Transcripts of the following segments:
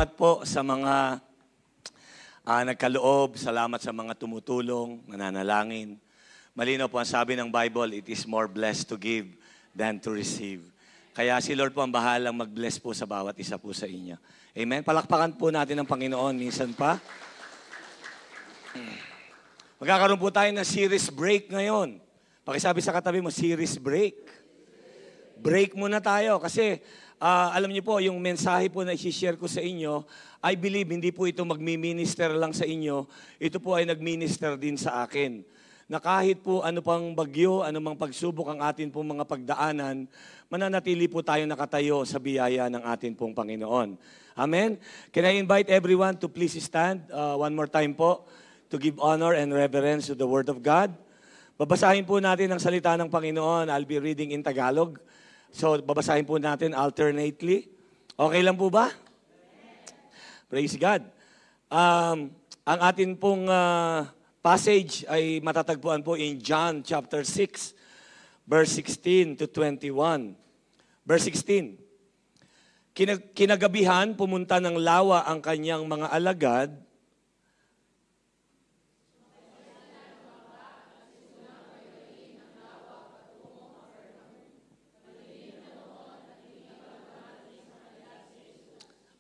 Salamat po sa mga nagkaloob, salamat sa mga tumutulong, nananalangin. Malinaw po ang sabi ng Bible, it is more blessed to give than to receive. Kaya si Lord po ang bahalang mag-bless po sa bawat isa po sa inyo. Amen? Palakpakan po natin ang Panginoon minsan pa. Magkakaroon po tayo ng series break ngayon. Pakisabi sa katabi mo, series break. Break muna tayo kasi alam niyo po, yung mensahe po na i-share ko sa inyo, I believe hindi po ito magmi-minister lang sa inyo, ito po ay nag-minister din sa akin. Na kahit po ano pang bagyo, ano mang pagsubok ang atin pong mga pagdaanan, mananatili po tayo nakatayo sa biyaya ng atin pong Panginoon. Amen? Can I invite everyone to please stand one more time po to give honor and reverence to the Word of God? Babasahin po natin ang salita ng Panginoon. I'll be reading in Tagalog. So, babasahin po natin alternately. Okay lang po ba? Praise God. Ang atin pong passage ay matatagpuan po in John chapter 6, verse 16 to 21. Verse 16. Kinagabihan, pumunta ng lawa ang kanyang mga alagad.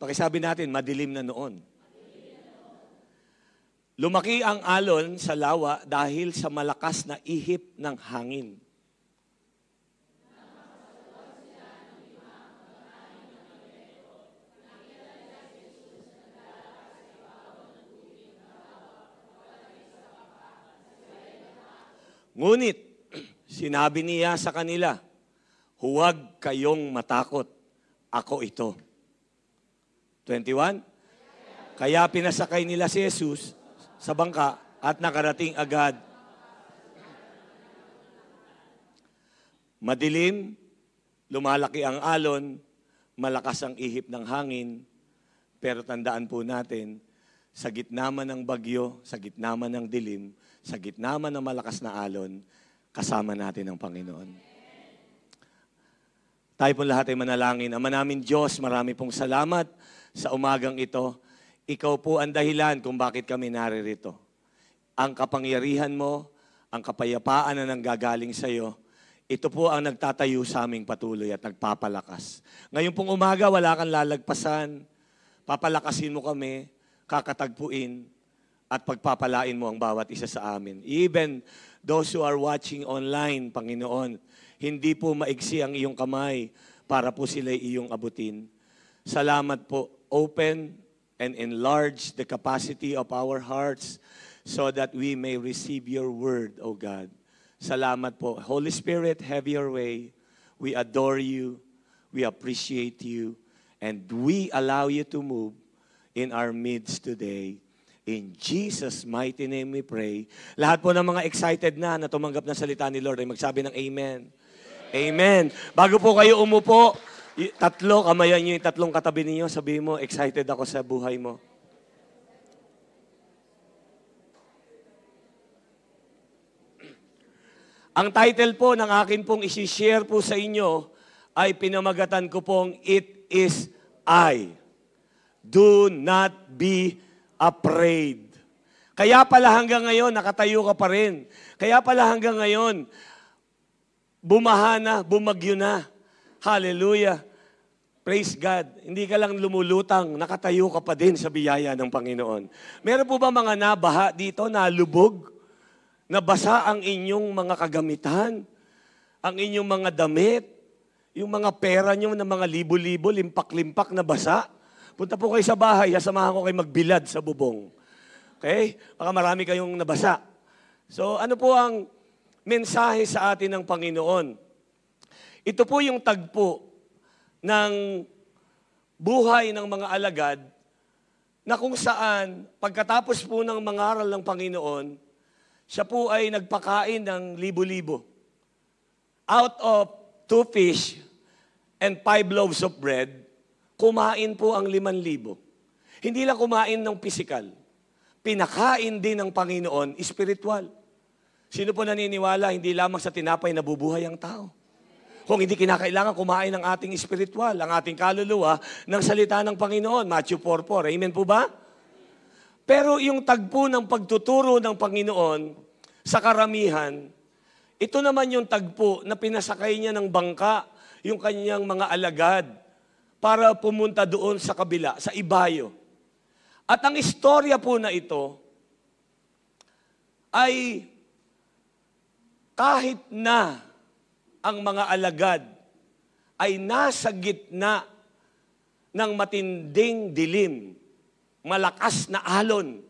Pakisabi natin, madilim na noon. Lumaki ang alon sa lawa dahil sa malakas na ihip ng hangin. Ngunit, sinabi niya sa kanila, huwag kayong matakot, ako ito. 21. Kaya pinasakay nila si Jesus sa bangka at nakarating agad. Madilim, lumalaki ang alon, malakas ang ihip ng hangin, pero tandaan po natin, sa gitna man ng bagyo, sa gitna man ng dilim, sa gitna man ng malakas na alon, kasama natin ang Panginoon. Tayo po lahat ay manalangin. Ama namin Diyos, marami pong salamat sa umagang ito. Ikaw po ang dahilan kung bakit kami naririto. Ang kapangyarihan mo, ang kapayapaan na nanggagaling sa iyo, ito po ang nagtatayo sa aming patuloy at nagpapalakas. Ngayon pong umaga, wala kang lalagpasan. Papalakasin mo kami, kakatagpuin, at pagpapalain mo ang bawat isa sa amin. Even those who are watching online, Panginoon, hindi po maigsi ang iyong kamay para po sila iyong abutin. Salamat po. Open and enlarge the capacity of our hearts so that we may receive your word, O God. Salamat po. Holy Spirit, have your way. We adore you. We appreciate you. And we allow you to move in our midst today. In Jesus' mighty name we pray. Lahat po ng mga excited na tumanggap ng salita ni Lord ay magsabi ng Amen. Amen. Bago po kayo umupo, kamayan niyo yung tatlong katabi niyo. Sabihin mo, excited ako sa buhay mo. Ang title po ng akin pong isi-share po sa inyo ay pinamagatan ko pong, It is I. Do not be afraid. Kaya pala hanggang ngayon, nakatayo ka pa rin. Kaya pala hanggang ngayon, bumaha na, bumagyo na. Hallelujah. Praise God. Hindi ka lang lumulutang, nakatayo ka pa din sa biyaya ng Panginoon. Meron po ba mga nabaha dito, nalubog? Nabasa ang inyong mga kagamitan? Ang inyong mga damit? Yung mga pera nyo na mga libo-libo, limpak-limpak na basa? Punta po kayo sa bahay, sasamahan ko kayo magbilad sa bubong. Okay? Baka marami kayong nabasa. So ano po ang mensahe sa atin ng Panginoon? Ito po yung tagpo ng buhay ng mga alagad na kung saan pagkatapos po ng mangaral ng Panginoon, siya po ay nagpakain ng libo-libo. Out of 2 fish and 5 loaves of bread, kumain po ang 5,000. Hindi lang kumain ng pisikal. Pinakain din ng Panginoon, spiritual. Sino po naniniwala, hindi lamang sa tinapay nabubuhay ang tao? Kung hindi kinakailangan kumain ng ating espiritual, ang ating kaluluwa, ng salita ng Panginoon. Matthew 4:4. Amen po ba? Pero yung tagpo ng pagtuturo ng Panginoon sa karamihan, ito naman yung tagpo na pinasakay niya ng bangka, yung kanyang mga alagad, para pumunta doon sa kabila, sa ibayo. At ang istorya po na ito ay kahit na ang mga alagad ay nasa gitna ng matinding dilim, malakas na alon,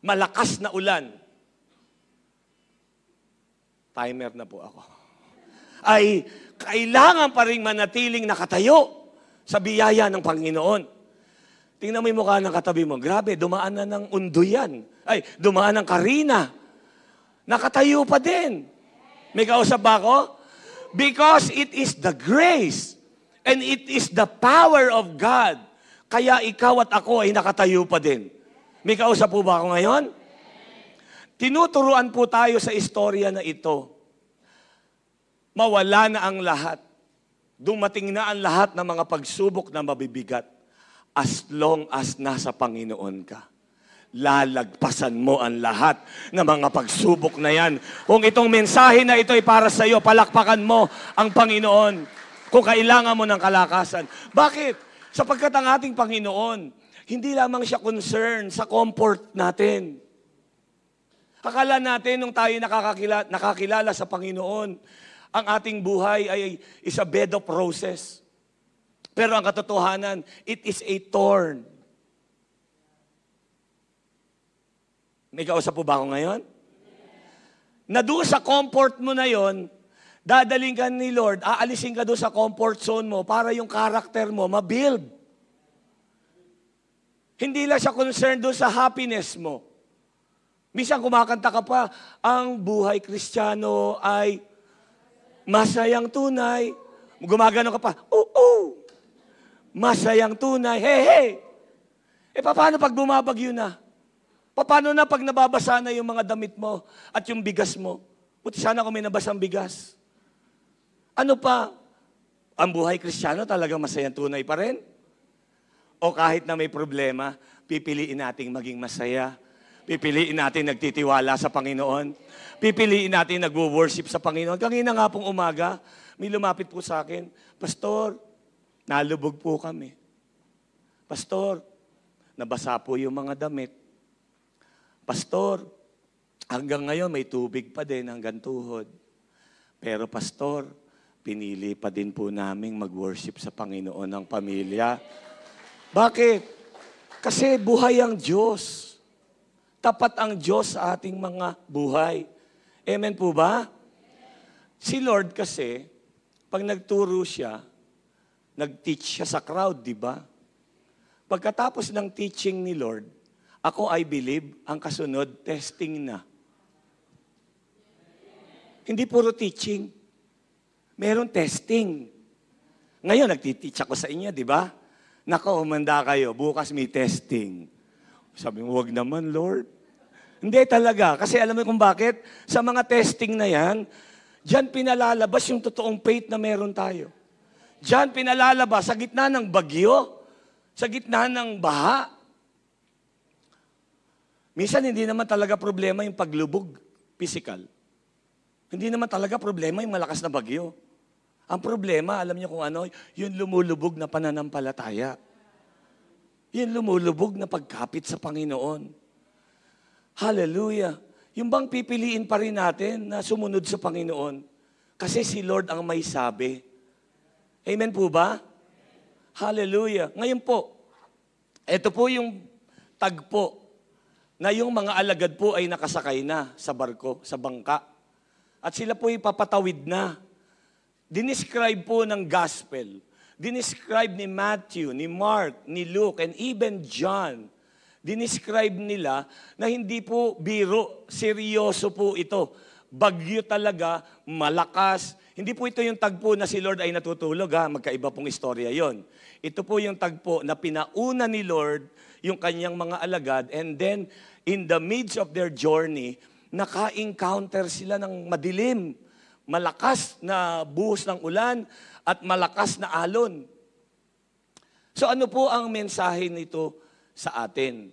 malakas na ulan. Timer na po ako. Ay kailangan pa rin manatiling nakatayo sa biyaya ng Panginoon. Tingnan mo yung mukha ng katabi mo. Grabe, dumaan na ng undo yan. Ay, dumaan ng karina. Nakatayo pa din. May kausap ba ako? Because it is the grace and it is the power of God. Kaya ikaw at ako ay nakatayo pa din. May kausap po ba ako ngayon? Tinuturuan po tayo sa istorya na ito. Mawala na ang lahat. Dumating na ang lahat ng mga pagsubok na mabibigat. As long as nasa Panginoon ka, lalagpasan mo ang lahat ng mga pagsubok na yan. Kung itong mensahe na ito ay para sa iyo, palakpakan mo ang Panginoon kung kailangan mo ng kalakasan. Bakit? Sapagkat ang ating Panginoon, hindi lamang siya concerned sa comfort natin. Akala natin nung tayo nakakilala sa Panginoon, ang ating buhay ay is a bed of roses. Pero ang katotohanan, it is a thorn. May kausap po ba ako ngayon? Na doon sa comfort mo na yon, dadaling ka ni Lord, aalisin ka doon sa comfort zone mo para yung karakter mo mabuild. Hindi lang siya concerned doon sa happiness mo. Minsan kumakanta ka pa, ang buhay Kristiyano ay masayang tunay. Gumagano ka pa, masayang tunay, hey. Paano pag bumabagyo na? Paano na pag nababasa na yung mga damit mo at yung bigas mo? Buti sana kung may nabasang bigas. Ano pa? Ang buhay Kristiyano talagang masayang tunay pa rin? O kahit na may problema, pipiliin nating maging masaya. Pipiliin natin nagtitiwala sa Panginoon. Pipiliin natin nagwo-worship sa Panginoon. Kanina nga pong umaga, may lumapit po sa akin, Pastor, nalubog po kami. Pastor, nabasa po yung mga damit. Pastor, hanggang ngayon may tubig pa din hanggang tuhod. Pero Pastor, pinili pa din po naming mag-worship sa Panginoon ng pamilya. Bakit? Kasi buhay ang Diyos. Tapat ang Diyos sa ating mga buhay. Amen po ba? Si Lord kasi, pag nagturo siya, nag-teach siya sa crowd, di ba? Pagkatapos ng teaching ni Lord, ako, I believe, ang kasunod, testing na. Hindi puro teaching. Meron testing. Ngayon, nagtiteach ako sa inyo, di ba? Nako, umanda kayo. Bukas may testing. Sabi mo, wag naman, Lord. Hindi talaga. Kasi alam mo kung bakit? Sa mga testing na yan, diyan pinalalabas yung totoong faith na meron tayo. Diyan pinalalabas sa gitna ng bagyo, sa gitna ng baha. Minsan, hindi naman talaga problema yung paglubog, physical. Hindi naman talaga problema yung malakas na bagyo. Ang problema, alam niyo kung ano, yung lumulubog na pananampalataya. Yung lumulubog na pagkapit sa Panginoon. Hallelujah. Yung bang pipiliin pa rin natin na sumunod sa Panginoon? Kasi si Lord ang may sabi. Amen po ba? Hallelujah. Ngayon po, ito po yung tagpo na yung mga alagad po ay nakasakay na sa barko, sa bangka. At sila po ipapatawid na. Dinescribe po ng gospel. Dinescribe ni Matthew, ni Mark, ni Luke, and even John. Dinescribe nila na hindi po biro, seryoso po ito. Bagyo talaga, malakas. Hindi po ito yung tagpo na si Lord ay natutulog. Magkaiba pong istorya yon. Ito po yung tagpo na pinauna ni Lord yung kanyang mga alagad, and then in the midst of their journey, naka-encounter sila ng madilim, malakas na buhos ng ulan, at malakas na alon. So ano po ang mensahe nito sa atin?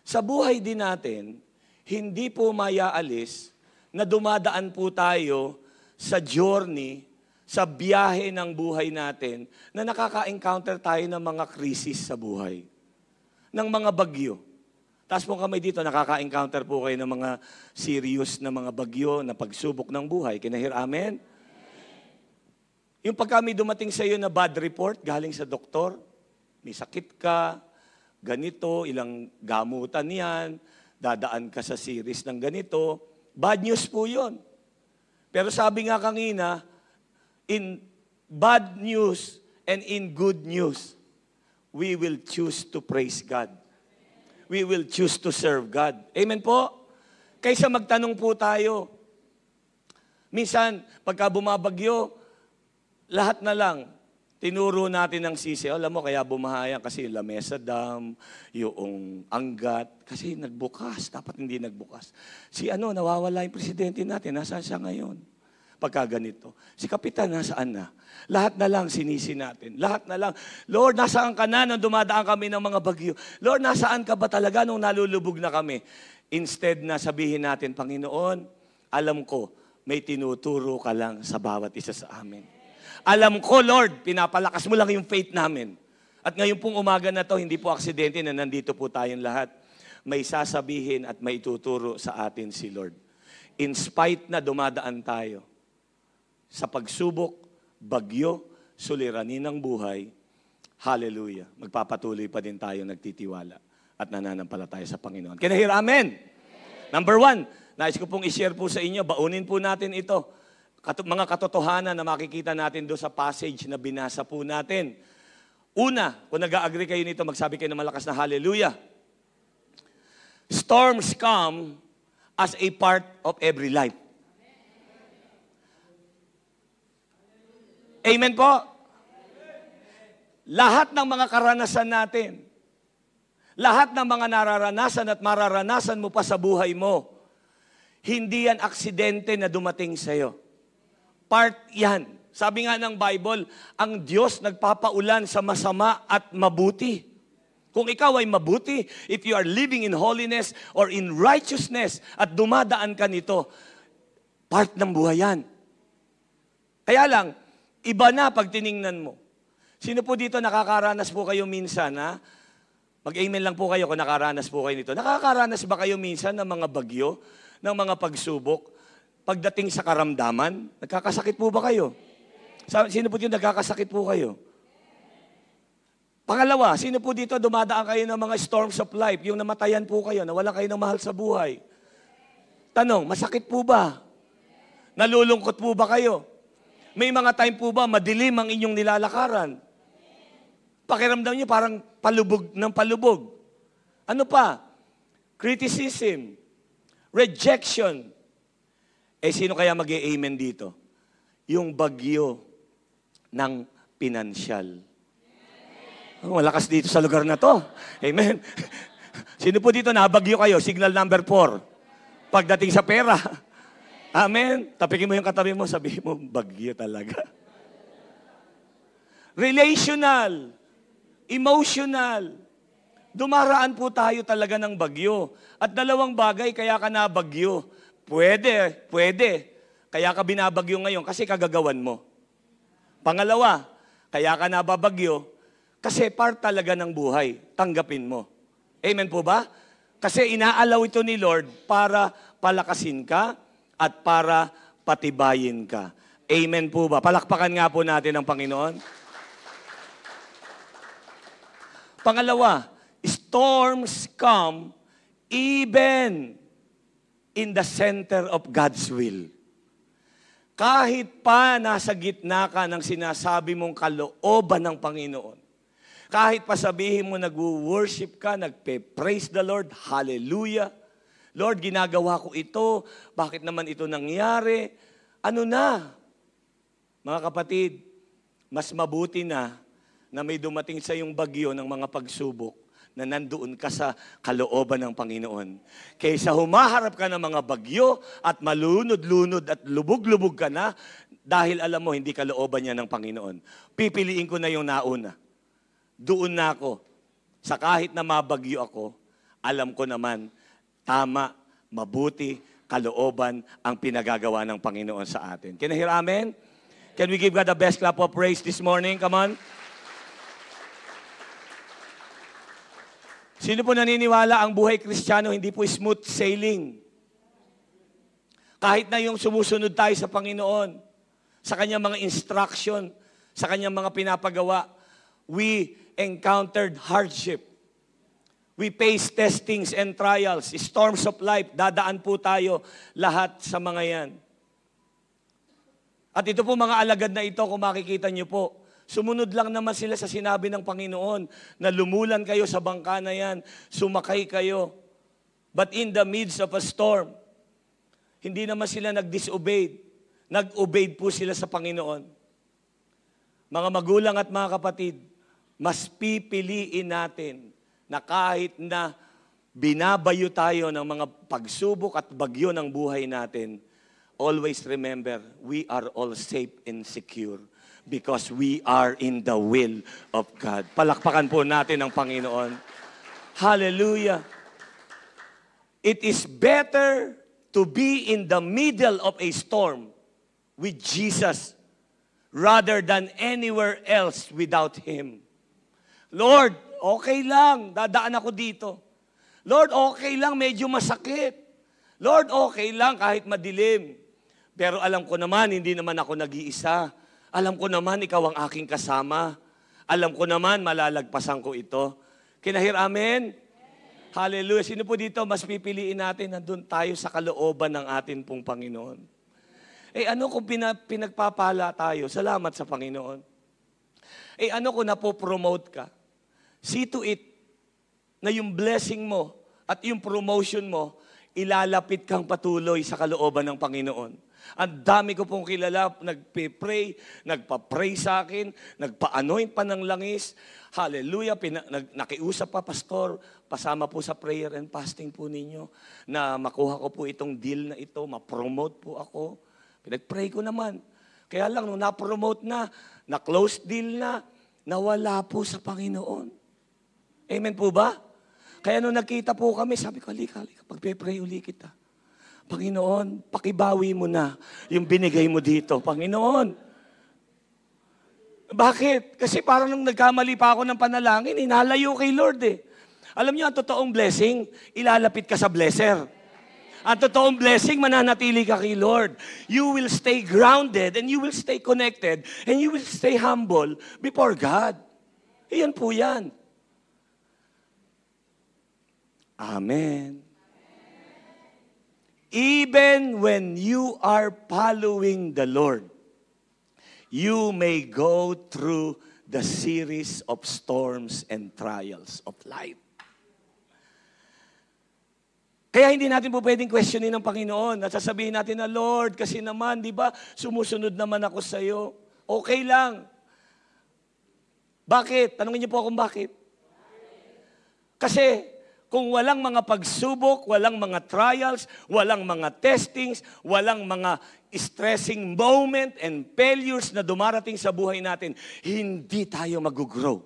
Sa buhay din natin, hindi po mayaalis na dumadaan po tayo sa journey, sa biyahe ng buhay natin, na nakaka-encounter tayo ng mga krisis sa buhay, ng mga bagyo. Taas po kamay dito, nakaka-encounter po kayo ng mga serious na mga bagyo na pagsubok ng buhay. Kinahir, amen? Yung pag kami dumating sa iyo na bad report galing sa doktor, may sakit ka, ganito, ilang gamutan yan, dadaan ka sa series ng ganito, bad news po yun. Pero sabi nga kanina, in bad news and in good news, we will choose to praise God. We will choose to serve God. Amen po? Kaysa magtanong po tayo. Minsan, pagka bumabagyo, lahat na lang, tinuro natin ng sisi. Alam mo, kaya bumahaya kasi yung Lamesa Dam, yung Angat, kasi nagbukas. Dapat hindi nagbukas. Nawawala yung presidente natin. Nasaan siya ngayon? Pagka ganito. Si Kapitan, nasaan na? Lahat na lang sinisi natin. Lahat na lang. Lord, nasaan ka na nung dumadaan kami ng mga bagyo? Lord, nasaan ka ba talaga nung nalulubog na kami? Instead na sabihin natin, Panginoon, alam ko, may tinuturo ka lang sa bawat isa sa amin. Alam ko, Lord, pinapalakas mo lang yung faith namin. At ngayon pong umaga na to, hindi po aksidente na nandito po tayong lahat. May sasabihin at may tuturo sa atin si Lord. In spite na dumadaan tayo sa pagsubok, bagyo, suliranin ng buhay, hallelujah, magpapatuloy pa din tayo nagtitiwala at nananampalataya sa Panginoon. Kinahir, amen? Number 1, nais ko pong i-share po sa inyo, baunin po natin ito, mga katotohanan na makikita natin doon sa passage na binasa po natin. Una, kung nag-agree kayo nito, magsabi kayo ng malakas na hallelujah. Storms come as a part of every life. Amen po? Lahat ng mga karanasan natin, lahat ng mga nararanasan at mararanasan mo pa sa buhay mo, hindi yan aksidente na dumating sa'yo. Part yan. Sabi nga ng Bible, ang Diyos nagpapaulan sa masama at mabuti. Kung ikaw ay mabuti, if you are living in holiness or in righteousness at dumadaan ka nito, part ng buhay yan. Kaya lang, iba na pag tiningnan mo. Sino po dito nakakaranas po kayo minsan, ha? Mag-amen lang po kayo kung nakaranas po kayo nito. Nakakaranas ba kayo minsan ng mga bagyo, ng mga pagsubok, pagdating sa karamdaman? Nagkakasakit po ba kayo? Sino po dito nagkakasakit po kayo? Pangalawa, sino po dito dumadaan kayo ng mga storms of life, yung namatayan po kayo, nawala kayo ng mahal sa buhay? Tanong, masakit po ba? Nalulungkot po ba kayo? May mga time po ba madilim ang inyong nilalakaran? Pakiramdam niyo parang palubog ng palubog. Ano pa? Criticism, rejection. Sino kaya mag-i-amen dito? Yung bagyo ng pinansyal. Malakas dito sa lugar na to. Amen. Sino po dito nabagyo kayo? Signal number 4. Pagdating sa pera. Amen. Tapikin mo yung katabi mo, sabihin mo, bagyo talaga. Relational, emotional. Dumaraan po tayo talaga ng bagyo. At dalawang bagay, kaya ka nabagyo. Pwede. Kaya ka binabagyo ngayon kasi kagagawan mo. Pangalawa, kaya ka nababagyo kasi part talaga ng buhay. Tanggapin mo. Amen po ba? Kasi inaalaw ito ni Lord para palakasin ka at para patibayin ka. Amen po ba? Palakpakan nga po natin ang Panginoon. Pangalawa, storms come even in the center of God's will. Kahit pa nasa gitna ka ng sinasabi mong kalooban ng Panginoon, kahit pa sabihin mo nag-worship ka, nagpe-praise the Lord, hallelujah, Lord, ginagawa ko ito, bakit naman ito nangyari? Ano na? Mga kapatid, mas mabuti na may dumating sa iyong bagyo ng mga pagsubok na nandoon ka sa kalooban ng Panginoon. Kaysa humaharap ka ng mga bagyo at malunod-lunod at lubog-lubog ka na dahil alam mo hindi kalooban niya ng Panginoon. Pipiliin ko na yung nauna. Doon na ako. Sa kahit na mabagyo ako, alam ko naman, tama, mabuti, kalooban ang pinagagawa ng Panginoon sa atin. Can you hear amen? Can we give God the best clap of praise this morning? Come on. Sino po naniniwala ang buhay Kristiyano hindi po smooth sailing? Kahit na yung sumusunod tayo sa Panginoon, sa kanyang mga instruction, sa kanyang mga pinapagawa, we encountered hardship. We face testings and trials, storms of life, dadaan po tayo lahat sa mga yan. At ito po mga alagad na ito, kung makikita niyo po, sumunod lang naman sila sa sinabi ng Panginoon na lumulan kayo sa bangka na yan, sumakay kayo. But in the midst of a storm, hindi naman sila nag-disobeyed. Nag-obeyed po sila sa Panginoon. Mga magulang at mga kapatid, mas pipiliin natin na kahit na binabayo tayo ng mga pagsubok at bagyo ng buhay natin, always remember, we are all safe and secure because we are in the will of God. Palakpakan po natin ang Panginoon. Hallelujah. It is better to be in the middle of a storm with Jesus rather than anywhere else without Him. Lord, okay lang, dadaan ako dito. Lord, okay lang, medyo masakit. Lord, okay lang kahit madilim. Pero alam ko naman, hindi naman ako nag-iisa. Alam ko naman, ikaw ang aking kasama. Alam ko naman, malalagpasan ko ito. Kinahir, amen? Hallelujah. Sino po dito, mas pipiliin natin na doon tayo sa kalooban ng atin pong Panginoon. Ano kung pinagpapala tayo? Salamat sa Panginoon. Ano kung napopromote ka? See to it na yung blessing mo at yung promotion mo, ilalapit kang patuloy sa kalooban ng Panginoon. Ang dami ko pong kilala, nagpe-pray, nagpa-pray sa akin, nagpa-anoint pa ng langis. Hallelujah, nakiusap pa, Pastor, pasama po sa prayer and fasting po ninyo, na makuha ko po itong deal na ito, ma-promote po ako. Pinag-pray ko naman. Kaya lang, nung na-promote na-close deal na, nawala po sa Panginoon. Amen po ba? Kaya nung nagkita po kami, sabi ko, halika, pagpe-pray uli kita. Panginoon, pakibawi mo na yung binigay mo dito. Panginoon. Bakit? Kasi parang nung nagkamali pa ako ng panalangin, inalayo kay Lord eh. Alam niyo, ang totoong blessing, ilalapit ka sa blesser. Ang totoong blessing, mananatili ka kay Lord. You will stay grounded and you will stay connected and you will stay humble before God. Iyan po yan. Amen. Even when you are following the Lord, you may go through the series of storms and trials of life. Kaya hindi natin po pwedeng questionin ng Panginoon at sasabihin natin na, Lord, kasi naman, di ba, sumusunod naman ako sa iyo. Okay lang. Bakit? Tanungin niyo po akong bakit. Kasi, kung walang mga pagsubok, walang mga trials, walang mga testings, walang mga stressing moment and failures na dumarating sa buhay natin, hindi tayo mag-grow.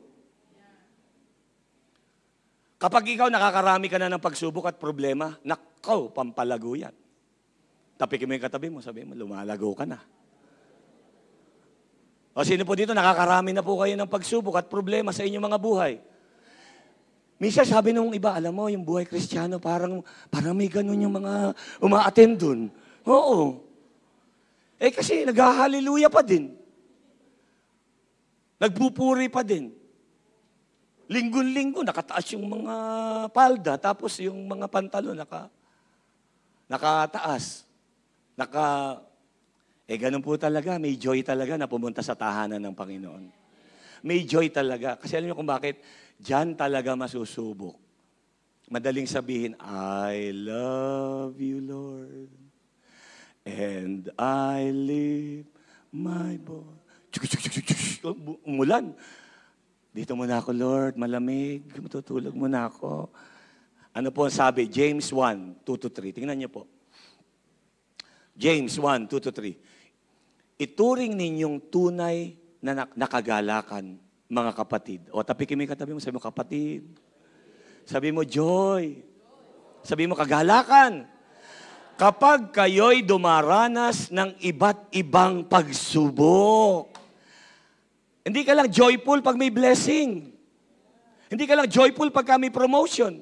Kapag ikaw nakakarami ka na ng pagsubok at problema, nakaw, pampalago yan. Tapikin mo yung katabi mo, sabi mo, lumalago ka na. O sino po dito, nakakarami na po kayo ng pagsubok at problema sa inyong mga buhay? Minsan sabi nung iba, alam mo, yung buhay Kristiyano, parang may ganun yung mga uma-attend dun. Oo. Kasi nag-hallelujah pa din. Nagpupuri pa din. Linggo-linggo, nakataas yung mga palda, tapos yung mga pantalo, nakataas. Ganun po talaga, may joy talaga na pumunta sa tahanan ng Panginoon. May joy talaga. Kasi alam niyo kung bakit? Diyan talaga masusubok. Madaling sabihin, I love you, Lord, and I live my voice. Umulan. Dito muna ako, Lord, malamig, matutulog muna ako. Ano po ang sabi? James 1, 2-3. Tingnan niyo po. James 1, 2-3. Ituring ninyong tunay na nakagalakan, mga kapatid. O, tapikin mo yung katabi mo, sabi mo, kapatid. Sabi mo, joy. Sabi mo, kagalakan. Kapag kayo'y dumaranas ng iba't ibang pagsubok. Hindi ka lang joyful pag may blessing. Hindi ka lang joyful pag may promotion.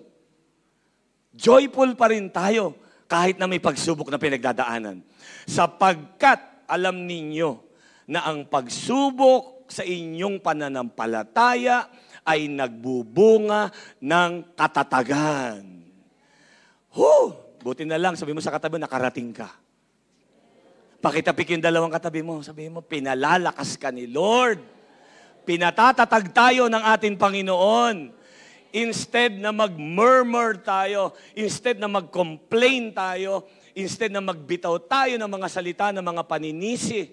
Joyful pa rin tayo kahit na may pagsubok na pinagdadaanan. Sapagkat alam ninyo na ang pagsubok sa inyong pananampalataya ay nagbubunga ng katatagan. Buti na lang, sabi mo sa katabi, nakarating ka. Pakitapik yung dalawang katabi mo, sabi mo, pinalalakas ka ni Lord. Pinatatatag tayo ng ating Panginoon. Instead na mag-murmur tayo, instead na mag-complain tayo, instead na magbitaw tayo ng mga salita, ng mga paninisi,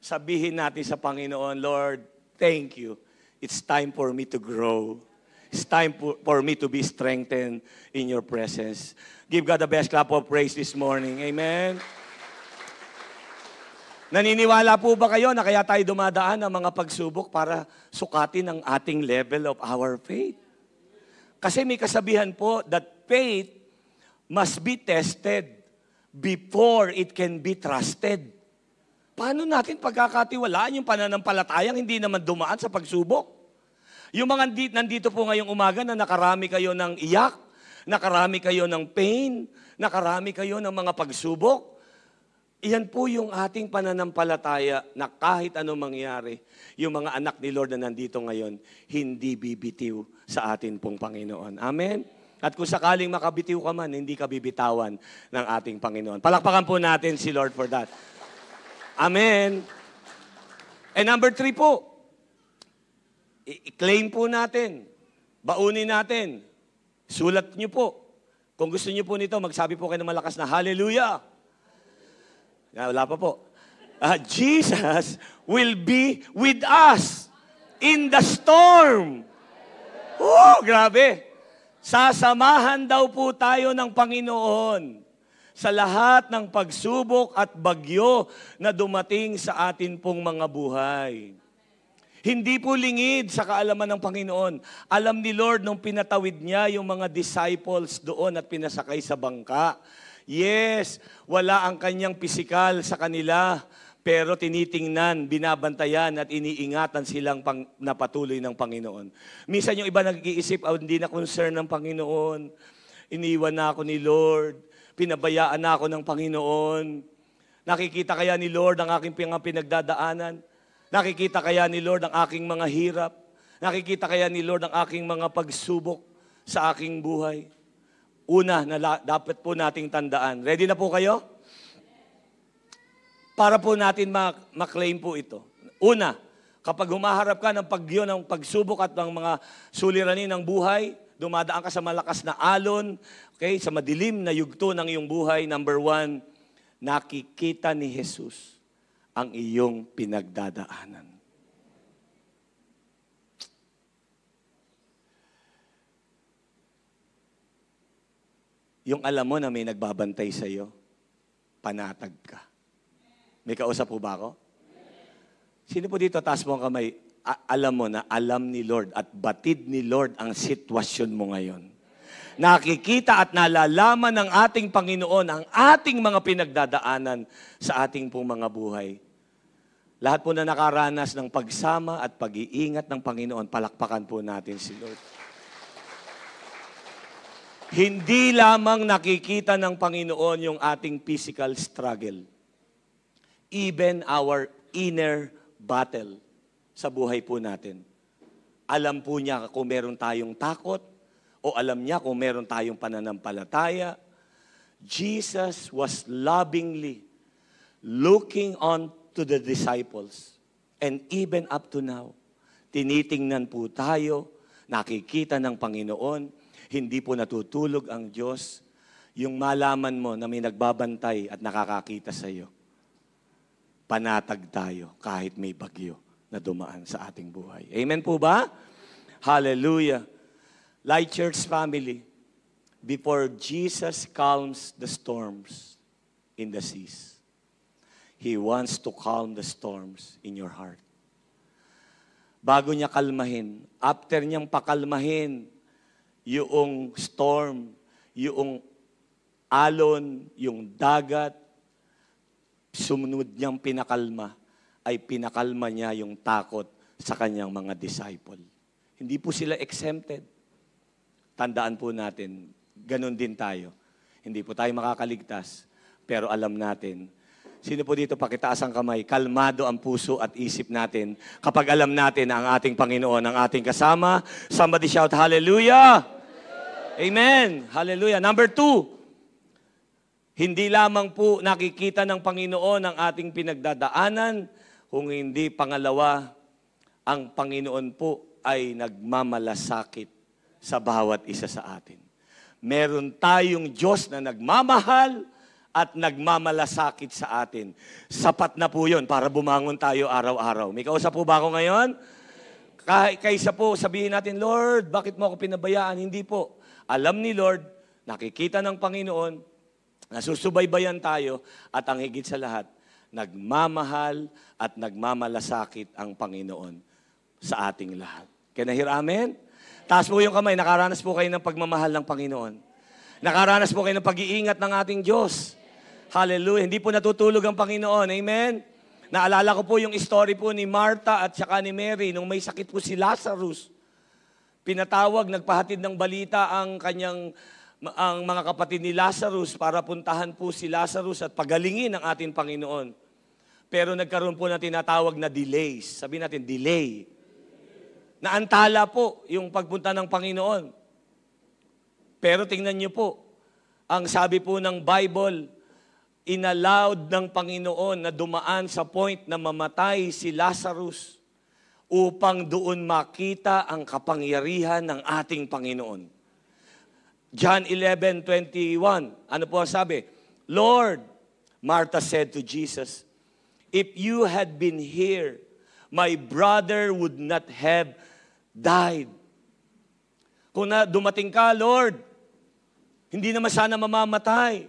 sabihin natin sa Panginoon, Lord, thank you. It's time for me to grow. It's time for me to be strengthened in your presence. Give God the best clap of praise this morning. Amen. Naniniwala po ba kayo na kaya tayo dumadaan ng mga pagsubok para sukatin ang ating level of our faith? Kasi may kasabihan po that faith must be tested before it can be trusted. Paano natin pagkakatiwalaan yung pananampalatayang hindi naman dumaan sa pagsubok? Yung mga nandito po ngayong umaga na nakarami kayo ng iyak, nakarami kayo ng pain, nakarami kayo ng mga pagsubok, iyan po yung ating pananampalataya na kahit anong mangyari, yung mga anak ni Lord na nandito ngayon, hindi bibitiw sa atin pong Panginoon. Amen? At kung sakaling makabitiw ka man, hindi ka bibitawan ng ating Panginoon. Palakpakan po natin si Lord for that. Amen. And number 3 po, i-claim po natin, baunin natin, sulat niyo po. Kung gusto niyo po nito, magsabi po kayo ng malakas na hallelujah. Wala pa po. Jesus will be with us in the storm. Grabe. Sasamahan daw po tayo ng Panginoon sa lahat ng pagsubok at bagyo na dumating sa atin pong mga buhay. Hindi po lingid sa kaalaman ng Panginoon. Alam ni Lord nung pinatawid niya yung mga disciples doon at pinasakay sa bangka. Yes, wala ang kanyang pisikal sa kanila, pero tinitingnan, binabantayan at iniingatan silang napatuloy ng Panginoon. Minsan yung iba nag-iisip, hindi na concern ng Panginoon. Iniwan na ako ni Lord. Pinabayaan na ako ng Panginoon. Nakikita kaya ni Lord ang aking pinagdadaanan? Nakikita kaya ni Lord ang aking mga hirap? Nakikita kaya ni Lord ang aking mga pagsubok sa aking buhay? Una, dapat po nating tandaan. Ready na po kayo? Para po natin maklaim po ito. Una, kapag humaharap ka ng pagyo ng pagsubok at ng mga suliranin ng buhay, dumadaan ka sa malakas na alon, okay, sa madilim na yugto ng iyong buhay, number 1, nakikita ni Jesus ang iyong pinagdadaanan. Yung alam mo na may nagbabantay sa iyo, panatag ka. May kausap po ba ako? Sino po dito, taas mo ang kamay, alam mo na alam ni Lord at batid ni Lord ang sitwasyon mo ngayon. Nakikita at nalalaman ng ating Panginoon ang ating mga pinagdadaanan sa ating pong mga buhay. Lahat po na nakaranas ng pagsama at pag-iingat ng Panginoon, palakpakan po natin si Lord. Hindi lamang nakikita ng Panginoon yung ating physical struggle. Even our inner battle sa buhay po natin. Alam po niya kung meron tayong takot o alam niya kung meron tayong pananampalataya. Jesus was lovingly looking on to the disciples. And even up to now, tinitingnan po tayo, nakikita ng Panginoon, hindi po natutulog ang Diyos, yung malaman mo na may nagbabantay at nakakakita sa iyo. Panatag tayo kahit may bagyo na dumaan sa ating buhay. Amen po ba? Hallelujah. Light Church family, before Jesus calms the storms in the seas, He wants to calm the storms in your heart. Bago niya kalmahin, after niyang pakalmahin yung storm, yung alon, yung dagat, sumunod niyang pinakalma, ay pinakalma niya yung takot sa kanyang mga disciple. Hindi po sila exempted. Tandaan po natin, ganun din tayo. Hindi po tayo makakaligtas, pero alam natin. Sino po dito pakitaas ang kamay? Kalmado ang puso at isip natin kapag alam natin na ang ating Panginoon, ang ating kasama. Somebody shout, hallelujah! Amen! Hallelujah! Number 2, hindi lamang po nakikita ng Panginoon ang ating pinagdadaanan, kung hindi pangalawa, ang Panginoon po ay nagmamalasakit sa bawat isa sa atin. Meron tayong Diyos na nagmamahal at nagmamalasakit sa atin. Sapat na po yun para bumangon tayo araw-araw. May kausap po ba ako ngayon? Kaysa po sabihin natin, Lord, bakit mo ako pinabayaan? Hindi po. Alam ni Lord, nakikita ng Panginoon, nasusubaybayan tayo, at ang higit sa lahat, nagmamahal at nagmamalasakit ang Panginoon sa ating lahat. Can I hear amen? Taas po yung kamay, nakaranas po kayo ng pagmamahal ng Panginoon. Nakaranas po kayo ng pag-iingat ng ating Diyos. Hallelujah. Hindi po natutulog ang Panginoon. Amen? Naalala ko po yung story po ni Martha at saka ni Mary nung may sakit po si Lazarus. Pinatawag, nagpahatid ng balita ang mga kapatid ni Lazarus para puntahan po si Lazarus at pagalingin ang ating Panginoon. Pero nagkaroon po na tinatawag na delays. Sabihin natin, delay. Naantala po yung pagpunta ng Panginoon. Pero tingnan niyo po, ang sabi po ng Bible, inallowed ng Panginoon na dumaan sa point na mamatay si Lazarus upang doon makita ang kapangyarihan ng ating Panginoon. John 11:21, ano po ang sabi? Lord, Martha said to Jesus, if you had been here, my brother would not have died. Kung dumating ka, Lord, hindi naman sana mamamatay.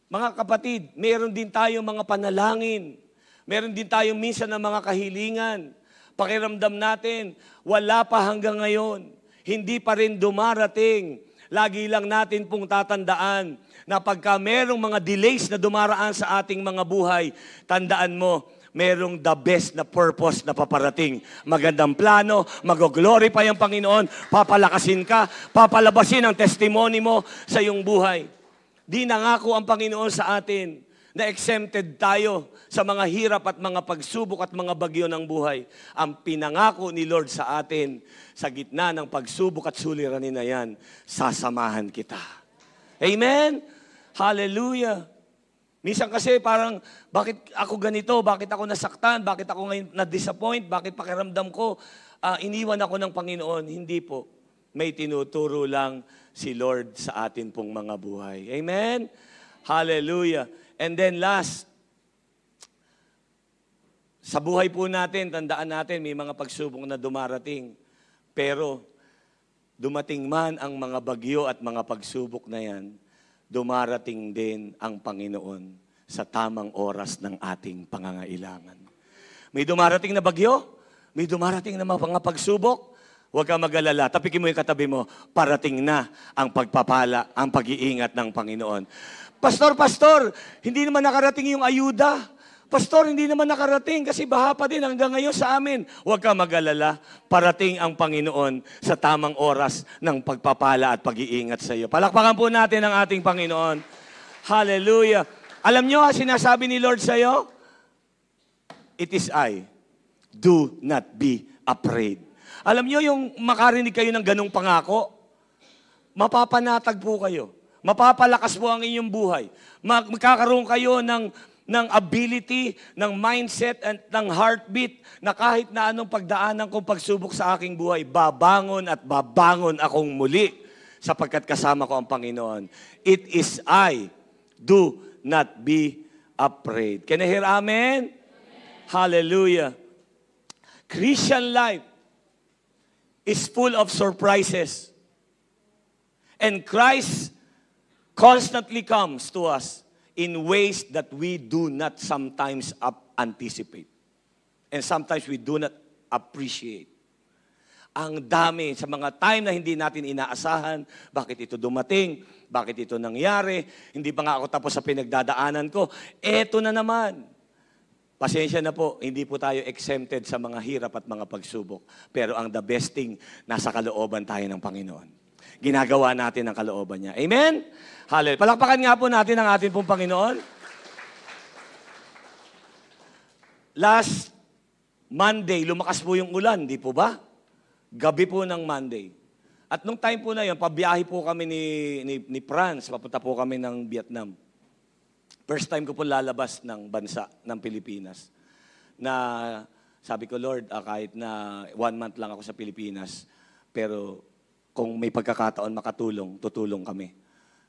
Mga kapatid, meron din tayong mga panalangin. Meron din tayong minsan ng mga kahilingan. Pakiramdam natin, wala pa hanggang ngayon. Hindi pa rin dumarating. Lagi lang natin pong tatandaan na pagka merong mga delays na dumaraan sa ating mga buhay, tandaan mo, merong the best na purpose na paparating. Magandang plano, mag-glorify ang Panginoon, papalakasin ka, papalabasin ang testimony mo sa iyong buhay. Di nangako ang Panginoon sa atin na exempted tayo sa mga hirap at mga pagsubok at mga bagyo ng buhay. Ang pinangako ni Lord sa atin, sa gitna ng pagsubok at suliranin na yan, sasamahan kita. Amen? Hallelujah! Minsan kasi parang, bakit ako ganito? Bakit ako nasaktan? Bakit ako ngayon na-disappoint? Bakit pakiramdam ko, iniwan ako ng Panginoon? Hindi po. May tinuturo lang si Lord sa atin pong mga buhay. Amen? Hallelujah. And then last, sa buhay po natin, tandaan natin, may mga pagsubok na dumarating. Pero, dumating man ang mga bagyo at mga pagsubok na yan, dumarating din ang Panginoon sa tamang oras ng ating pangangailangan. May dumarating na bagyo, may dumarating na mga pagsubok, huwag kang mag-alala. Tapikin mo yung katabi mo, parating na ang pagpapala, ang pag-iingat ng Panginoon. Pastor, hindi naman nakarating yung ayuda. Pastor, hindi naman nakarating kasi baha pa din hanggang ngayon sa amin. Huwag kang mag-alala, parating ang Panginoon sa tamang oras ng pagpapala at pag-iingat sa iyo. Palakpakan po natin ang ating Panginoon. Hallelujah. Alam nyo, sinasabi ni Lord sa iyo, it is I. Do not be afraid. Alam nyo, yung makarinig kayo ng ganong pangako, mapapanatag po kayo. Mapapalakas po ang inyong buhay. Magkakaroon kayo ng ability, ng mindset, at ng heartbeat na kahit na anong pagdaanan kong pagsubok sa aking buhay, babangon at babangon akong muli sapagkat kasama ko ang Panginoon. It is I. Do not be afraid. Can I hear amen? Hallelujah. Christian life is full of surprises. And Christ constantly comes to us in ways that we do not sometimes anticipate. And sometimes we do not appreciate. Ang dami sa mga time na hindi natin inaasahan, bakit ito dumating, bakit ito nangyari, hindi pa nga ako tapos sa pinagdadaanan ko, eto na naman. Pasensya na po, hindi po tayo exempted sa mga hirap at mga pagsubok. Pero ang the best thing, nasa kalooban tayo ng Panginoon. Ginagawa natin ang kalooban niya. Amen? Hallelujah. Palakpakan nga po natin ang ating pong Panginoon. Last Monday, lumakas po yung ulan, di po ba? Gabi po ng Monday. At nung time po na yun, pabiyahe po kami ni Franz, papunta po kami ng Vietnam. First time ko po lalabas ng bansa ng Pilipinas. Na sabi ko, Lord, kahit na 1 month lang ako sa Pilipinas, pero kung may pagkakataon makatulong, tutulong kami.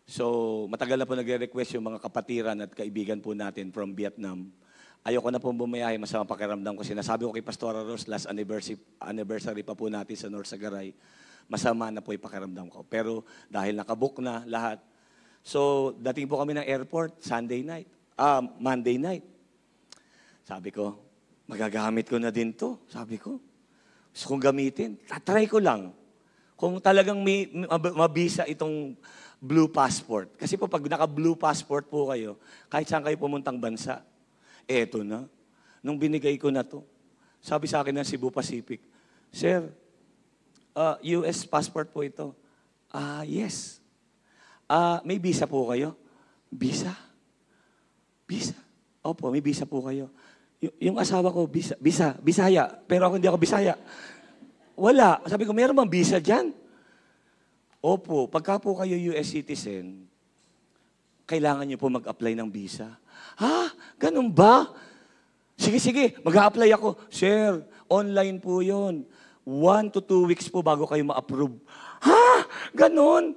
So, matagal na po nagre-request yung mga kapatiran at kaibigan po natin from Vietnam. Ayoko na pong bumayahe, masama pakiramdam ko. Sinasabi ko kay Pastora Rose, last anniversary pa po natin sa North Sagaray, masama na po yung pakiramdam ko. Pero dahil nakabook na lahat, so dating po kami ng airport, Monday night. Sabi ko, magagamit ko na din to. Sabi ko, gusto kong gamitin. Try ko lang. Kung talagang may mabisa itong blue passport. Kasi po pag naka-blue passport po kayo, kahit saan kayo pumuntang bansa, eto na. Nung binigay ko na to, sabi sa akin ng Cebu Pacific, Sir, US passport po ito. Yes. May visa po kayo? Visa? Visa? Opo, may visa po kayo. Yung asawa ko, Bisaya. Pero ako hindi ako Bisaya. Wala. Sabi ko, meron bang visa dyan? Opo, pagka po kayo US citizen, kailangan niyo po mag-apply ng visa. Ha? Ganun ba? Sige, mag-a-apply ako. Sir, online po yon. 1 to 2 weeks po bago kayo ma-approve. Ha? Ganun?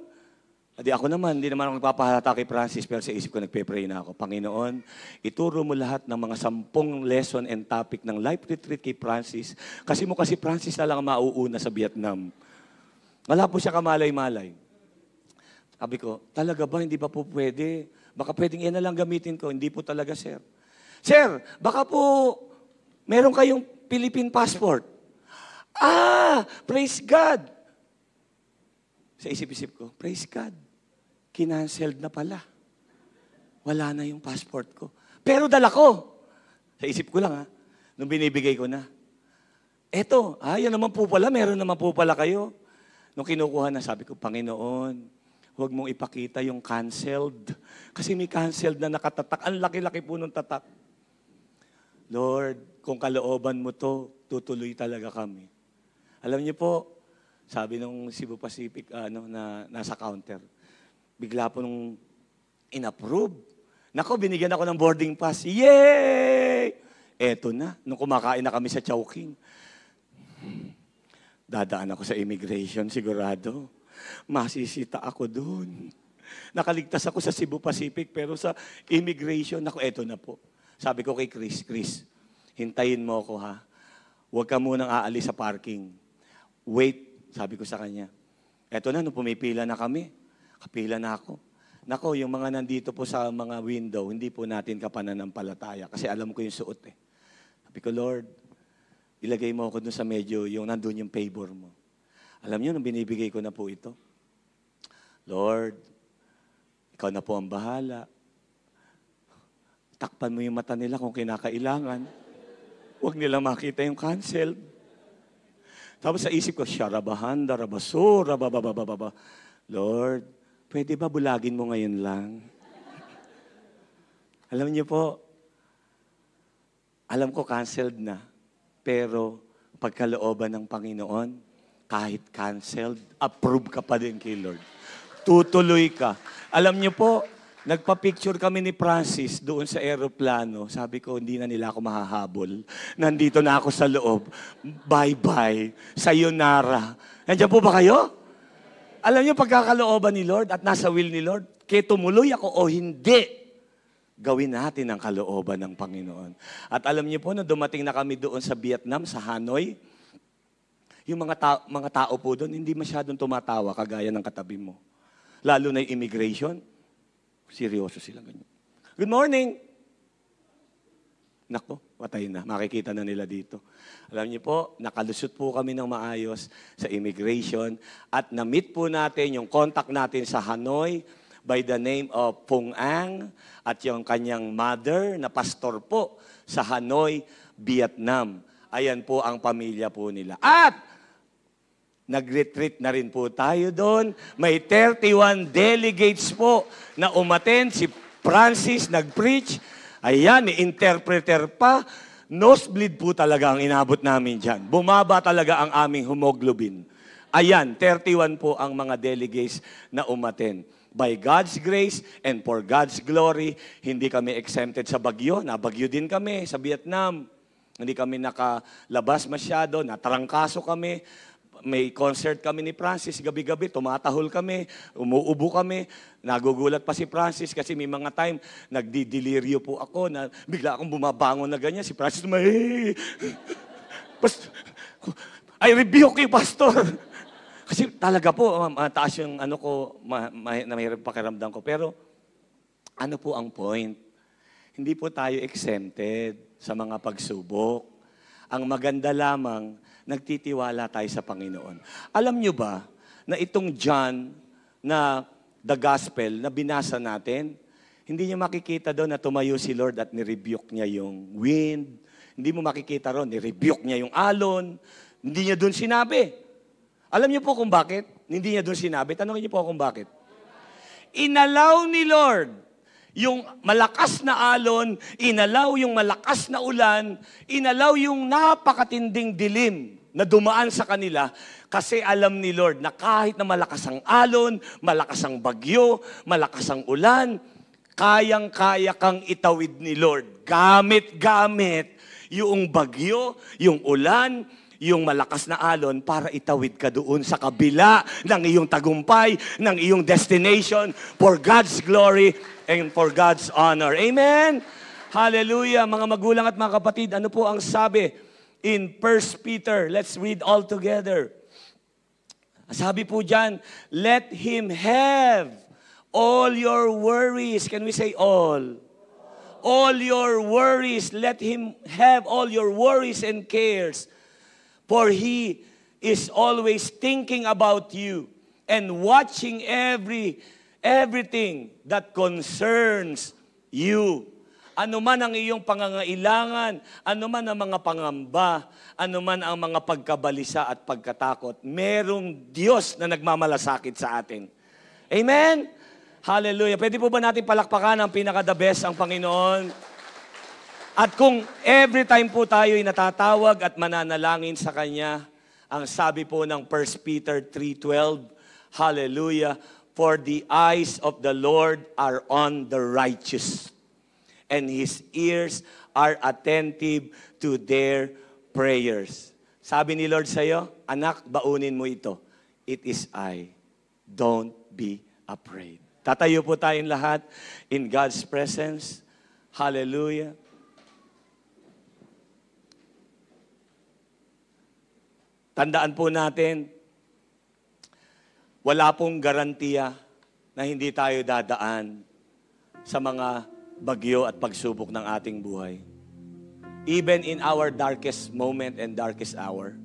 Adi ako naman, hindi naman ako nagpapahalata kay Francis, pero sa isip ko nagpe-pray na ako. Panginoon, ituro mo lahat ng mga 10 lesson and topic ng life retreat kay Francis. Kasi Francis na lang ang mauuna sa Vietnam. Wala po siya kamalay-malay. Sabi ko, talaga ba? Hindi pa po pwede? Baka pwedeng yan na lang gamitin ko. Hindi po talaga, sir. Sir, baka po meron kayong Philippine passport. Praise God. Sa isip-isip ko, praise God. Kinancelled na pala. Wala na yung passport ko. Pero dala ko. Sa isip ko lang, nung binibigay ko na. Eto, yan naman po pala. Meron naman po pala kayo. Nung kinukuha na, sabi ko, Panginoon, huwag mong ipakita yung canceled. Kasi may canceled na nakatatak. Ang laki-laki po nung tatak. Lord, kung kalooban mo to, tutuloy talaga kami. Alam niyo po, sabi nung Cebu Pacific na nasa counter, bigla po nung in-approve. Nako, binigyan ako ng boarding pass. Yay! Eto na, nung kumakain na kami sa Chowking. Dadaan ako sa immigration, sigurado. Masisita ako doon. Nakaligtas ako sa Cebu Pacific, pero sa immigration, eto na po. Sabi ko kay Chris, hintayin mo ako ha. Huwag ka munang aalis sa parking. Wait, sabi ko sa kanya. Eto na, nung pumipila na kami, kapila na ako. Nako, yung mga nandito po sa mga window, hindi po natin kapananampalataya. Kasi alam ko yung suot eh. Sabi ko, Lord, ilagay mo ako dun sa medyo, yung nandun yung favor mo. Alam niyo, nung binibigay ko na po ito, Lord, ikaw na po ang bahala. Takpan mo yung mata nila kung kinakailangan. Huwag nila makita yung cancel. Tapos sa isip ko, Sharabahanda, Rabaso, Rabababababa. Lord, pwede ba bulagin mo ngayon lang? Alam niyo po, alam ko canceled na. Pero pagkalooban ng Panginoon, kahit canceled, approve ka pa din kay Lord. Tutuloy ka. Alam niyo po, nagpa-picture kami ni Francis doon sa aeroplano. Sabi ko, hindi na nila ako mahahabol. Nandito na ako sa loob. Bye-bye. Sayonara. Nandiyan po ba kayo? Alam niyo, pagkakalooban ni Lord at nasa will ni Lord, kaya tumuloy ako o hindi, gawin natin ang kalooban ng Panginoon. At alam niyo po, na dumating na kami doon sa Vietnam, sa Hanoi, yung mga tao po doon, hindi masyadong tumatawa kagaya ng katabi mo. Lalo na yung immigration, seryoso sila ganyan. Good morning! Nako, patay na. Makikita na nila dito. Alam niyo po, nakalusot po kami ng maayos sa immigration at na-meet po natin yung contact natin sa Hanoi by the name of Pung Ang at yung kanyang mother na pastor po sa Hanoi, Vietnam. Ayan po ang pamilya po nila. At nag-retreat na rin po tayo doon. May 31 delegates po na umattend. Si Francis nag-preach. Ayan, interpreter pa. Nosebleed po talaga ang inabot namin dyan. Bumaba talaga ang aming hemoglobin. Ayan, 31 po ang mga delegates na umattend. By God's grace and for God's glory, hindi kami exempted sa bagyo. Nabagyo din kami sa Vietnam. Hindi kami nakalabas masyado. Natarangkaso kami. May concert kami ni Francis, gabi-gabi, tumatahol kami, umuubo kami. Nagugulat pa si Francis kasi may mga time, nagdidelirio po ako, na bigla akong bumabangon na ganyan. Si Francis, I rebuke you, Pastor. Kasi talaga po, mataas yung ano ko, na mahirap pakiramdam ko. Pero, ano po ang point? Hindi po tayo exempted sa mga pagsubok. Ang maganda lamang, nagtitiwala tayo sa Panginoon. Alam nyo ba na itong John na the gospel na binasa natin, hindi nyo makikita doon na tumayo si Lord at nirebuke niya yung wind. Hindi mo makikita ron, nirebuke niya yung alon. Hindi niya doon sinabi. Alam niyo po kung bakit? Hindi niya doon sinabi. Tanongin niyo po kung bakit. Inalaw ni Lord yung malakas na alon, inalaw yung malakas na ulan, inalaw yung napakatinding dilim na dumaan sa kanila kasi alam ni Lord na kahit na malakas ang alon, malakas ang bagyo, malakas ang ulan, kayang-kaya kang itawid ni Lord. Gamit-gamit yung bagyo, yung ulan, yung malakas na alon para itawid ka doon sa kabila ng iyong tagumpay, ng iyong destination for God's glory and for God's honor. Amen? Hallelujah. Mga magulang at mga kapatid, ano po ang sabi in 1 Peter? Let's read all together. Sabi po dyan, let him have all your worries. Can we say all? All your worries. Let him have all your worries and cares. For He is always thinking about you and watching everything that concerns you. Ano man ang iyong pangangailangan, ano man ang mga pangamba, ano man ang mga pagkabalisa at pagkatakot, merong Diyos na nagmamalasakit sa atin. Amen? Hallelujah. Pwede po ba natin palakpakan ang pinaka-the best ang Panginoon? At kung every time po tayo ay natatawag at mananalangin sa Kanya, ang sabi po ng 1 Peter 3:12, hallelujah, for the eyes of the Lord are on the righteous, and His ears are attentive to their prayers. Sabi ni Lord sa'yo, anak, baunin mo ito. It is I. Don't be afraid. Tatayo po tayong lahat in God's presence. Hallelujah. Tandaan po natin, wala pong garantiya na hindi tayo dadaan sa mga bagyo at pagsubok ng ating buhay. Even in our darkest moment and darkest hour.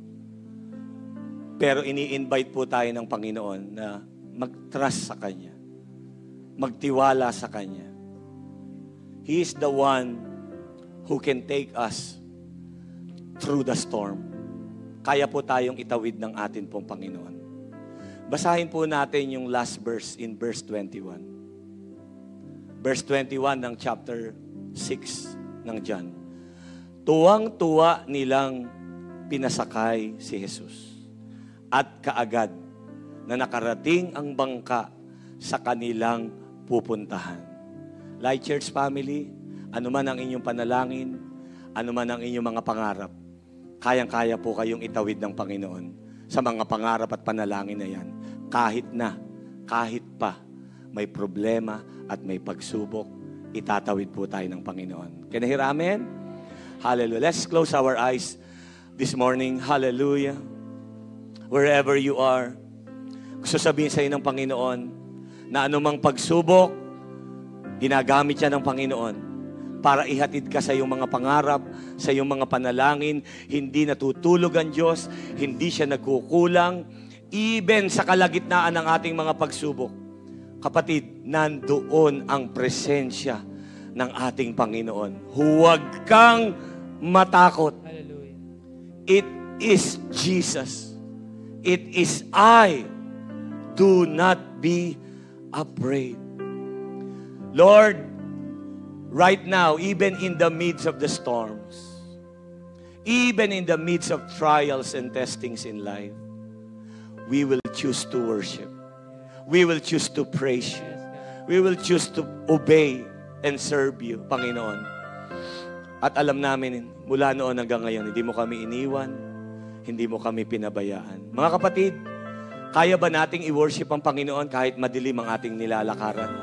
Pero ini-invite po tayo ng Panginoon na mag-trust sa Kanya. Magtiwala sa Kanya. He is the one who can take us through the storm. Kaya po tayong itawid ng atin pong Panginoon. Basahin po natin yung last verse in verse 21. Verse 21 ng chapter 6 ng John. Tuwang-tuwa nilang pinasakay si Jesus. At kaagad na nakarating ang bangka sa kanilang pupuntahan. Light Church family, anuman ang inyong panalangin, anuman ang inyong mga pangarap, kayang-kaya po kayong itawid ng Panginoon sa mga pangarap at panalangin na yan. Kahit pa may problema at may pagsubok, itatawid po tayo ng Panginoon. Can I hear amen? Hallelujah. Let's close our eyes this morning. Hallelujah. wherever you are. Gusto sabihin sa iyo ng Panginoon na anumang pagsubok, ginagamit yan ng Panginoon para ihatid ka sa iyong mga pangarap, sa iyong mga panalangin. Hindi natutulog ang Diyos, hindi siya nagkukulang, even sa kalagitnaan ng ating mga pagsubok. Kapatid, nandoon ang presensya ng ating Panginoon. Huwag kang matakot. It is Jesus. It is I. Do not be afraid. Lord, right now, even in the midst of the storms, even in the midst of trials and testings in life, we will choose to worship. We will choose to praise you. We will choose to obey and serve you, Panginoon. At alam namin, mula noon hanggang ngayon, hindi mo kami iniwan, hindi mo kami pinabayaan. Mga kapatid, kaya ba nating i-worship ang Panginoon kahit madilim ang ating nilalakaran?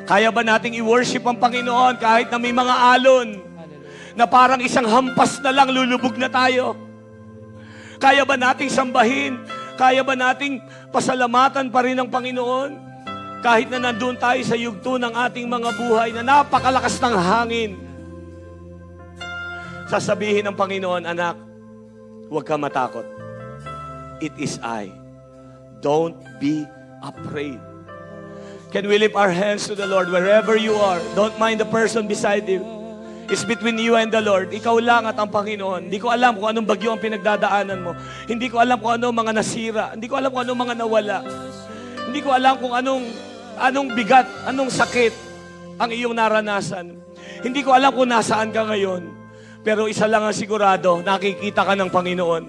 Kaya ba nating i-worship ang Panginoon kahit na may mga alon na parang isang hampas na lang lulubog na tayo? Kaya ba nating sambahin? Kaya ba nating pasalamatan pa rin ang Panginoon kahit na nandun tayo sa yugto ng ating mga buhay na napakalakas ng hangin? Sasabihin ng Panginoon, anak, huwag ka matakot. It is I. Don't be afraid. Can we lift our hands to the Lord wherever you are? Don't mind the person beside you. It's between you and the Lord. Ikaw lang at ang Panginoon. Hindi ko alam kung anong bagyo ang pinagdadaanan mo. Hindi ko alam kung anong mga nasira. Hindi ko alam kung anong mga nawala. Hindi ko alam kung anong bigat, anong sakit ang iyong naranasan. Hindi ko alam kung nasaan ka ngayon. Pero isa lang ang sigurado, nakikita ka ng Panginoon.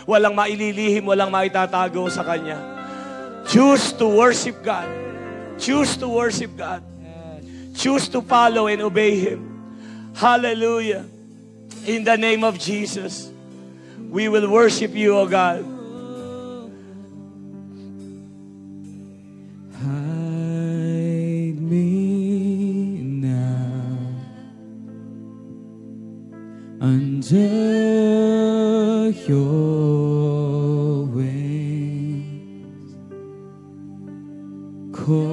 Walang maililihim, walang maitatago sa Kanya. Choose to worship God. Choose to worship God. Choose to follow and obey Him. Hallelujah. In the name of Jesus, we will worship you, O God. Hide me now under your wings. Cover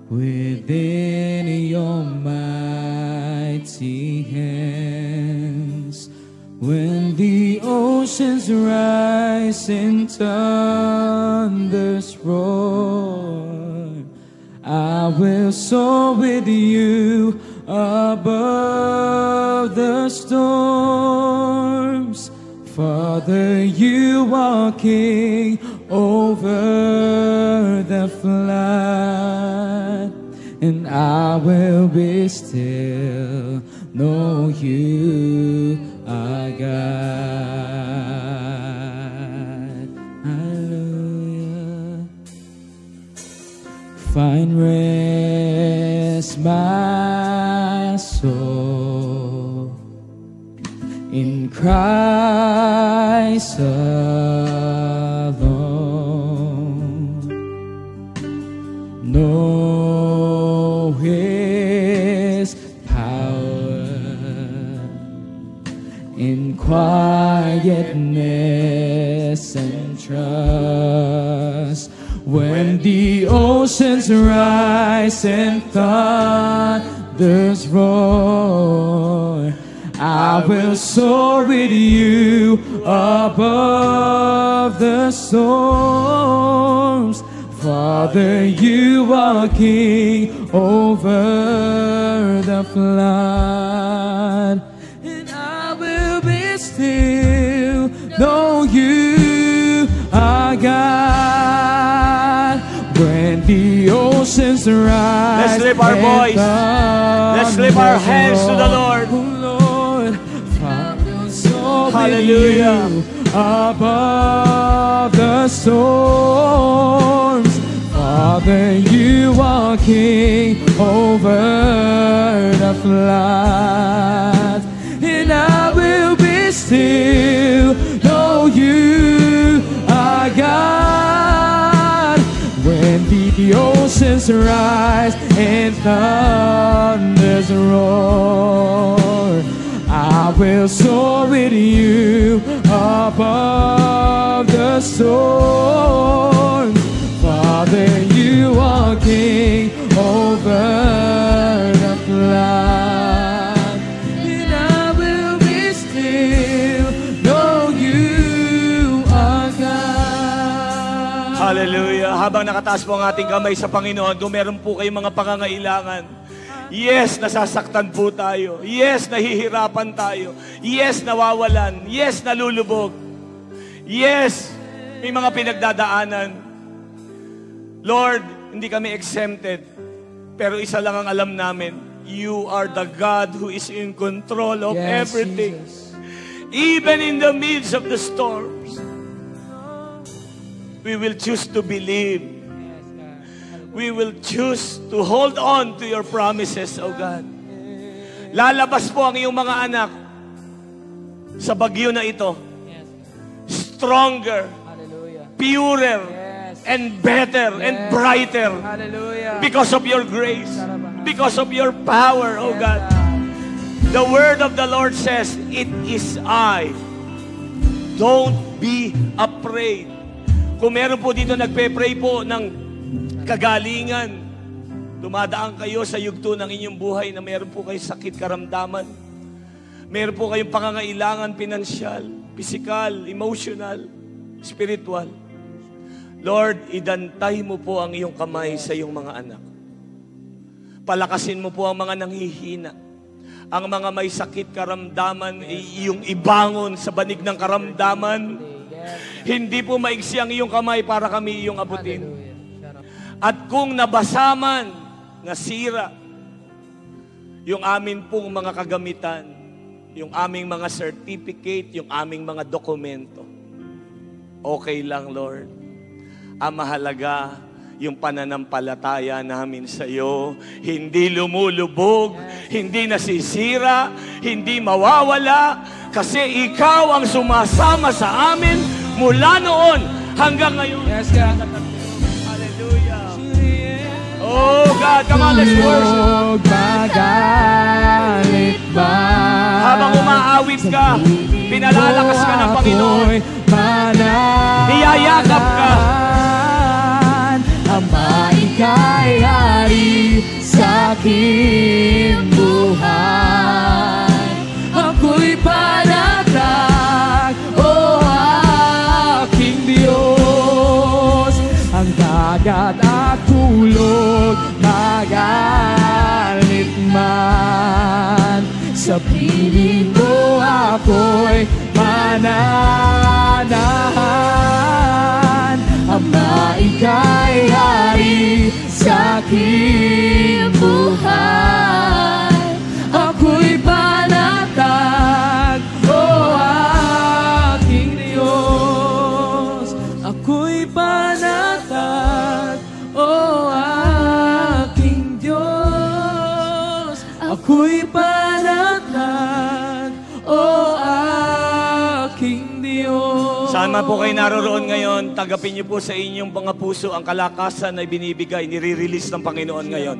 within your mighty hands. When the oceans rise and thunders roar, I will soar with you above the storms. Father, you are King over the flood, and I will be still, know you are God. Hallelujah. Find rest, my soul, in Christ alone. Know His power in quietness and trust. When the oceans rise and thunders roar, I will soar with you above the storms. Father, you are King over the flood, and I will be still, know you are God. When the oceans rise, let's lift our voice. Let's lift our hands to the Lord. Hallelujah. Above the storms, Father, you are King over the flood, and I will be still, know you are God. When the oceans rise and thunders roar. I will soar with you above the storm. Father, you are King over the flood, and I will be still, know you are God. Hallelujah. Habang nakataas po ang ating kamay sa Panginoon, kung meron po kayong mga pangangailangan, yes, nasasaktan po tayo. Yes, nahihirapan tayo. Yes, nawawalan. Yes, nalulubog. Yes, may mga pinagdadaanan. Lord, hindi kami exempted. Pero isa lang ang alam namin, you are the God who is in control of Yes, everything. Jesus. Even in the midst of the storms, we will choose to believe. We will choose to hold on to your promises, O God. Lalabas po ang iyong mga anak sa bagyo na ito. Stronger, purer, and better, and brighter. Because of your grace. Because of your power, O God. The word of the Lord says, it is I. Don't be afraid. Kung meron po dito nagpe-pray po ng kagalingan, dumadaan kayo sa yugto ng inyong buhay na meron po kayong sakit, karamdaman, meron po kayong pangangailangan, pinansyal, physical, emotional, spiritual. Lord, idantay mo po ang iyong kamay sa iyong mga anak. Palakasin mo po ang mga nanghihina, ang mga may sakit, karamdaman, iyong ibangon sa banig ng karamdaman. Hindi po maigsi ang iyong kamay para kami iyong abutin. At kung nabasaman, nasira, yung amin pong mga kagamitan, yung aming mga certificate, yung aming mga dokumento, okay lang, Lord. Ang mahalaga, yung pananampalataya namin sa iyo, hindi lumulubog, hindi nasisira, hindi mawawala, kasi ikaw ang sumasama sa amin mula noon hanggang ngayon. Yes, God. Oh God, come on, let's worship. Magalit ba? Habang umaawit ka, pinalalakas ka ng Panginoon. Niyayakap ka. Ama, ika'y hari sa aking buhay. Ako'y panatag, o aking Diyos. Ang dagat at tulog, magalit man, sa piling mo ako'y mananahan. Ama, ika'y hari sa aking buhay. Ako'y panatag, o aking Diyos. Ako'y panatag, o aking Diyos. Ako'y panatag, o aking Diyos. Saan man po kayo naroroon ngayon, tanggapin niyo po sa inyong mga puso ang kalakasan na binibigay, nire-release ng Panginoon ngayon.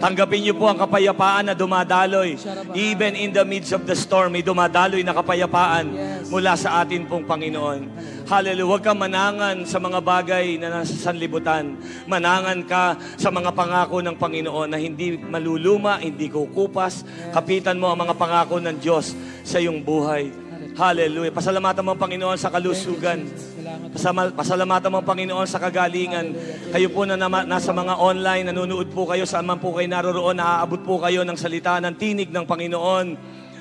Tanggapin niyo po ang kapayapaan na dumadaloy. Even in the midst of the storm, may dumadaloy na kapayapaan mula sa atin pong Panginoon. Hallelujah. Huwag kang manangan sa mga bagay na nasa sanlibutan. Manangan ka sa mga pangako ng Panginoon na hindi maluluma, hindi kukupas. Kapitan mo ang mga pangako ng Diyos sa iyong buhay. Hallelujah. Pasalamatan mo ang Panginoon sa kalusugan. Pasalamatan mo ang Panginoon sa kagalingan. Kayo po na nasa mga online, nanonood po kayo, saan man po kayo naroroon, naaabot po kayo ng salita ng tinig ng Panginoon.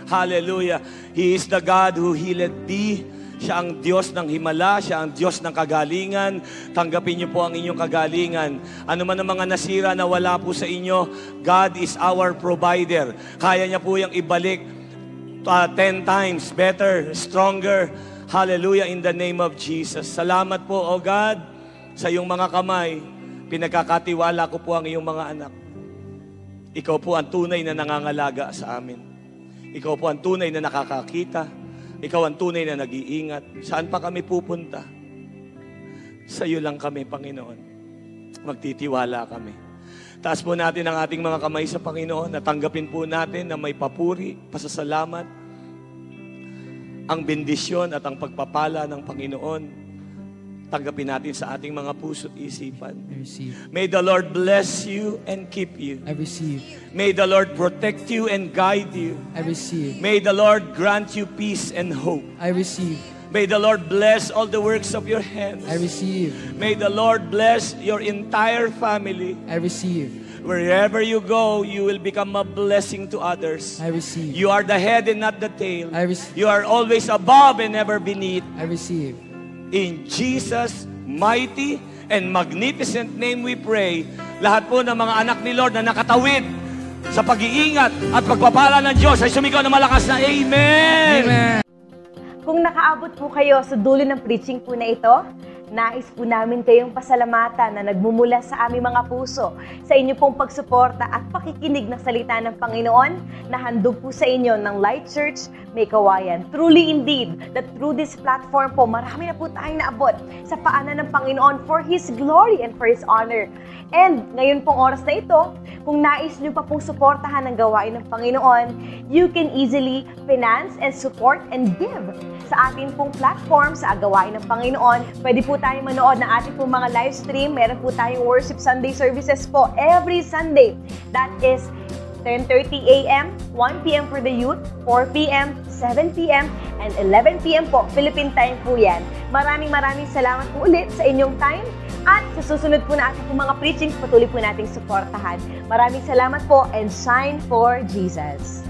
Hallelujah. He is the God who healeth thee. Siya ang Diyos ng himala, siya ang Diyos ng kagalingan. Tanggapin niyo po ang inyong kagalingan. Ano man ang mga nasira na wala po sa inyo, God is our provider. Kaya niya po yung ibalik 10 times better, stronger. Hallelujah, in the name of Jesus. Salamat po, O God, sa iyong mga kamay. Pinagkakatiwala ko po ang iyong mga anak. Ikaw po ang tunay na nangangalaga sa amin. Ikaw po ang tunay na nakakakita. Ikaw ang tunay na nag-iingat. Saan pa kami pupunta? Sa iyo lang kami, Panginoon. Magtitiwala kami. Itaas po natin ang ating mga kamay sa Panginoon. Natanggapin po natin na may papuri, pasasalamat, ang bendisyon at ang pagpapala ng Panginoon. Tanggapin natin sa ating mga puso at isipan. I receive. May the Lord bless you and keep you. I receive. May the Lord protect you and guide you. I receive. May the Lord grant you peace and hope. I receive. May the Lord bless all the works of your hands. I receive. May the Lord bless your entire family. I receive. Wherever you go, you will become a blessing to others. I receive. You are the head and not the tail. I receive. You are always above and never beneath. I receive. In Jesus' mighty and magnificent name we pray. Lahat po ng mga anak ni Lord na nakatawid sa pag-iingat at pagpapala ng Diyos ay sumigaw na malakas na Amen! Amen. Kung nakaabot po kayo sa dulo ng preaching po na ito, nais po namin kayong pasalamatan na nagmumula sa aming mga puso sa inyo pong pagsuporta at pakikinig ng salita ng Panginoon na handog po sa inyo ng Light Church May Kawayan. Truly indeed, that through this platform po, marami na po tayong naabot sa paanan ng Panginoon for His glory and for His honor. And ngayon pong oras na ito, kung nais nyo pa pong suportahan ang gawain ng Panginoon, you can easily finance and support and give sa ating pong platform sa gawain ng Panginoon. Pwede po tayong manood ng ating pong mga live stream. Meron po tayong worship Sunday services po every Sunday. That is 10:30 a.m., 1 p.m. for the youth, 4 p.m., 7 p.m., and 11 p.m. po. Philippine time po yan. Maraming salamat po ulit sa inyong time. At sa susunod po na ating pong mga preachings, patuloy po nating suportahan. Maraming salamat po and shine for Jesus.